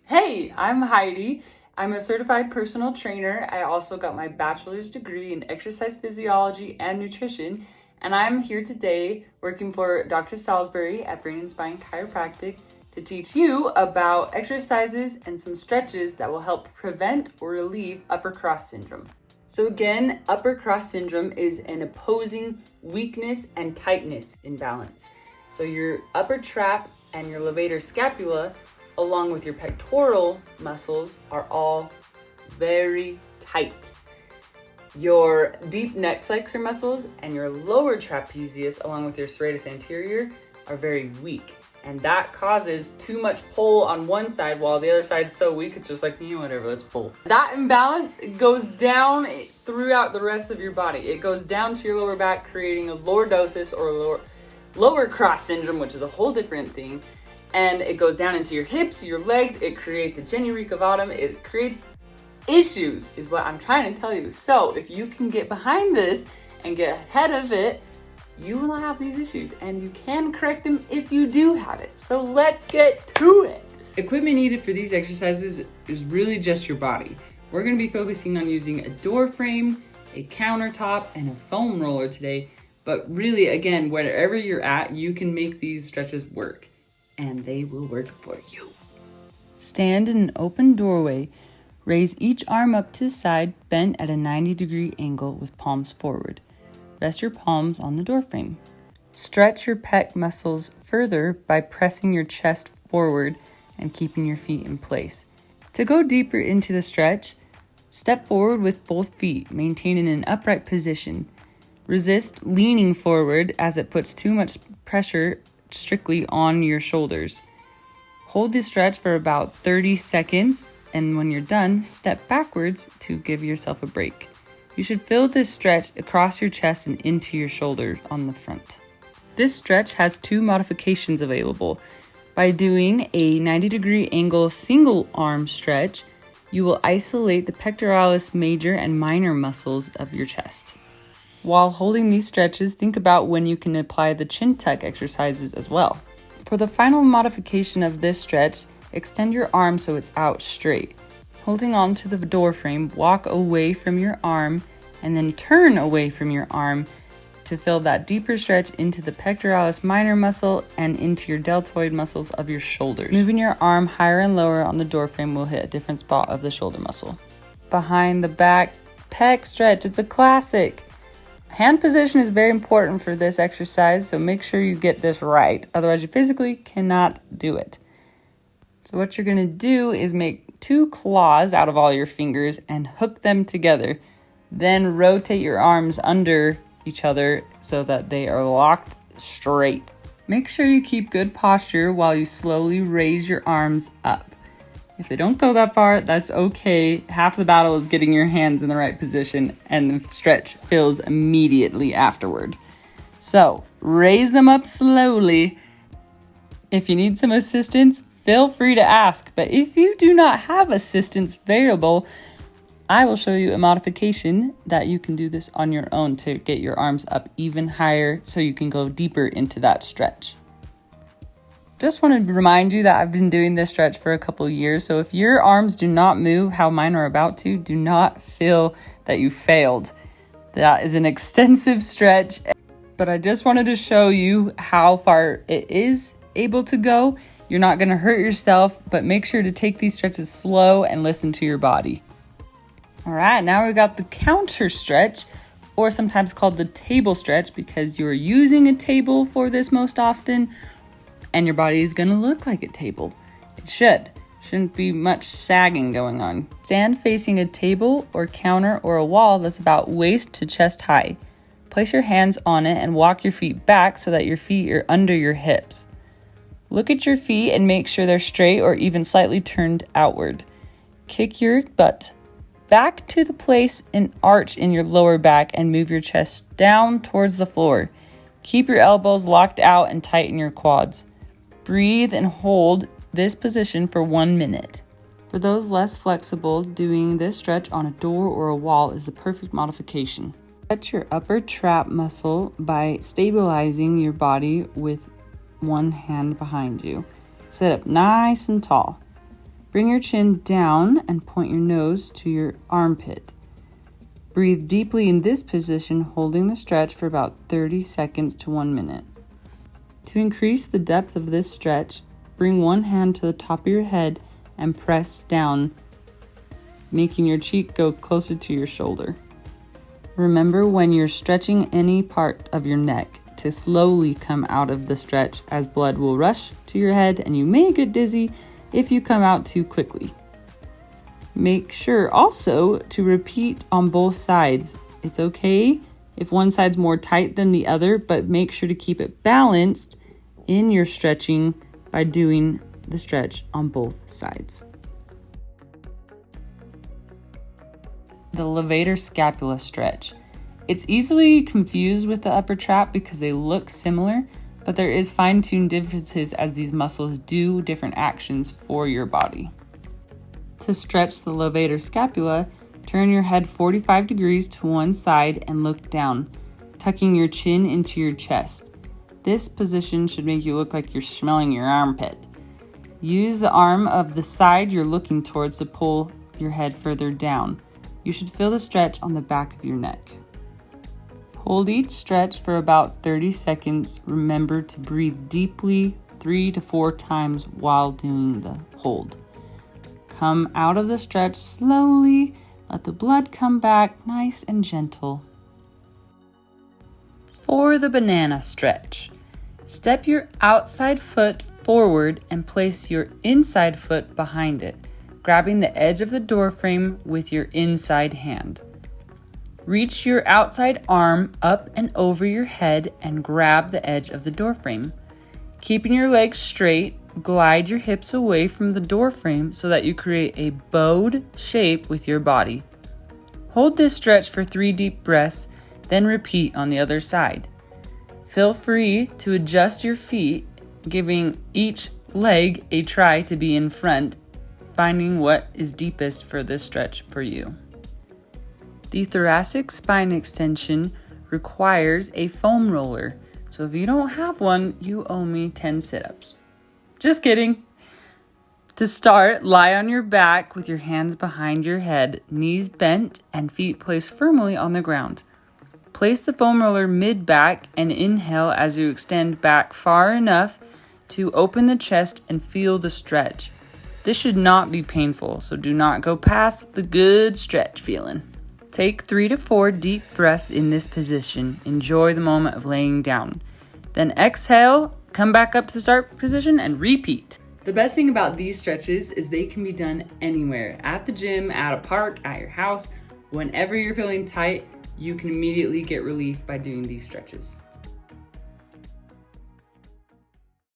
Hey, I'm Heidi. I'm a certified personal trainer. I also got my bachelor's degree in exercise physiology and nutrition, and I'm here today working for Dr. Salisbury at Brain and Spine Chiropractic to teach you about exercises and some stretches that will help prevent or relieve upper cross syndrome. So again, upper cross syndrome is an opposing weakness and tightness imbalance. So your upper trap and your levator scapula, along with your pectoral muscles, are all very tight. Your deep neck flexor muscles and your lower trapezius, along with your serratus anterior, are very weak. And that causes too much pull on one side while the other side's so weak, it's just like, whatever, let's pull. That imbalance goes down throughout the rest of your body. It goes down to your lower back, creating a lordosis or lower cross syndrome, which is a whole different thing. And it goes down into your hips, your legs. It creates a genu recavatum. It creates issues, is what I'm trying to tell you. So if you can get behind this and get ahead of it, you will not have these issues, and you can correct them if you do have it. So let's get to it. Equipment needed for these exercises is really just your body. We're going to be focusing on using a door frame, a countertop, and a foam roller today. But really, again, wherever you're at, you can make these stretches work, and they will work for you. Stand in an open doorway. Raise each arm up to the side, bent at a 90-degree angle with palms forward. Rest your palms on the doorframe. Stretch your pec muscles further by pressing your chest forward and keeping your feet in place. To go deeper into the stretch, step forward with both feet, maintaining an upright position. Resist leaning forward as it puts too much pressure strictly on your shoulders. Hold the stretch for about 30 seconds, and when you're done, step backwards to give yourself a break. You should feel this stretch across your chest and into your shoulders on the front. This stretch has two modifications available. By doing a 90-degree angle single arm stretch, you will isolate the pectoralis major and minor muscles of your chest. While holding these stretches, think about when you can apply the chin tuck exercises as well. For the final modification of this stretch, extend your arm so it's out straight. Holding on to the door frame, walk away from your arm and then turn away from your arm to feel that deeper stretch into the pectoralis minor muscle and into your deltoid muscles of your shoulders. Moving your arm higher and lower on the door frame will hit a different spot of the shoulder muscle. Behind the back pec stretch, it's a classic. Hand position is very important for this exercise, so make sure you get this right. Otherwise, you physically cannot do it. So what you're going to do is make two claws out of all your fingers and hook them together. Then rotate your arms under each other so that they are locked straight. Make sure you keep good posture while you slowly raise your arms up. If they don't go that far, that's okay. Half the battle is getting your hands in the right position, and the stretch fills immediately afterward. So raise them up slowly. If you need some assistance, feel free to ask, but if you do not have assistance available, I will show you a modification that you can do this on your own to get your arms up even higher so you can go deeper into that stretch. Just want to remind you that I've been doing this stretch for a couple years, so if your arms do not move how mine are about to, do not feel that you failed. That is an extensive stretch, but I just wanted to show you how far it is able to go. You're not going to hurt yourself, but make sure to take these stretches slow and listen to your body. All right, now we've got the counter stretch, or sometimes called the table stretch, because you're using a table for this most often, and your body is going to look like a table. It shouldn't be much sagging going on. Stand facing a table or counter or a wall that's about waist to chest high. Place your hands on it and walk your feet back so that your feet are under your hips. Look at your feet and make sure they're straight or even slightly turned outward. Kick your butt back to the place and arch in your lower back and move your chest down towards the floor. Keep your elbows locked out and tighten your quads. Breathe and hold this position for 1 minute. For those less flexible, doing this stretch on a door or a wall is the perfect modification. Stretch your upper trap muscle by stabilizing your body with one hand behind you. Sit up nice and tall. Bring your chin down and point your nose to your armpit. Breathe deeply in this position, holding the stretch for about 30 seconds to 1 minute. To increase the depth of this stretch, bring one hand to the top of your head and press down, making your cheek go closer to your shoulder. Remember when you're stretching any part of your neck to slowly come out of the stretch, as blood will rush to your head and you may get dizzy if you come out too quickly. Make sure also to repeat on both sides. It's okay if one side's more tight than the other, but make sure to keep it balanced in your stretching by doing the stretch on both sides. The levator scapula stretch. It's easily confused with the upper trap because they look similar, but there is fine-tuned differences as these muscles do different actions for your body. To stretch the levator scapula, turn your head 45 degrees to one side and look down, tucking your chin into your chest. This position should make you look like you're smelling your armpit. Use the arm of the side you're looking towards to pull your head further down. You should feel the stretch on the back of your neck. Hold each stretch for about 30 seconds. Remember to breathe deeply 3 to 4 times while doing the hold. Come out of the stretch slowly. Let the blood come back nice and gentle. For the banana stretch, step your outside foot forward and place your inside foot behind it, grabbing the edge of the door frame with your inside hand. Reach your outside arm up and over your head and grab the edge of the door frame. Keeping your legs straight, glide your hips away from the door frame so that you create a bowed shape with your body. Hold this stretch for 3 deep breaths, then repeat on the other side. Feel free to adjust your feet, giving each leg a try to be in front, finding what is deepest for this stretch for you. The thoracic spine extension requires a foam roller, so if you don't have one, you owe me 10 sit-ups. Just kidding. To start, lie on your back with your hands behind your head, knees bent, and feet placed firmly on the ground. Place the foam roller mid-back and inhale as you extend back far enough to open the chest and feel the stretch. This should not be painful, so do not go past the good stretch feeling. Take 3 to 4 deep breaths in this position. Enjoy the moment of laying down. Then exhale, come back up to the start position and repeat. The best thing about these stretches is they can be done anywhere. At the gym, at a park, at your house. Whenever you're feeling tight, you can immediately get relief by doing these stretches.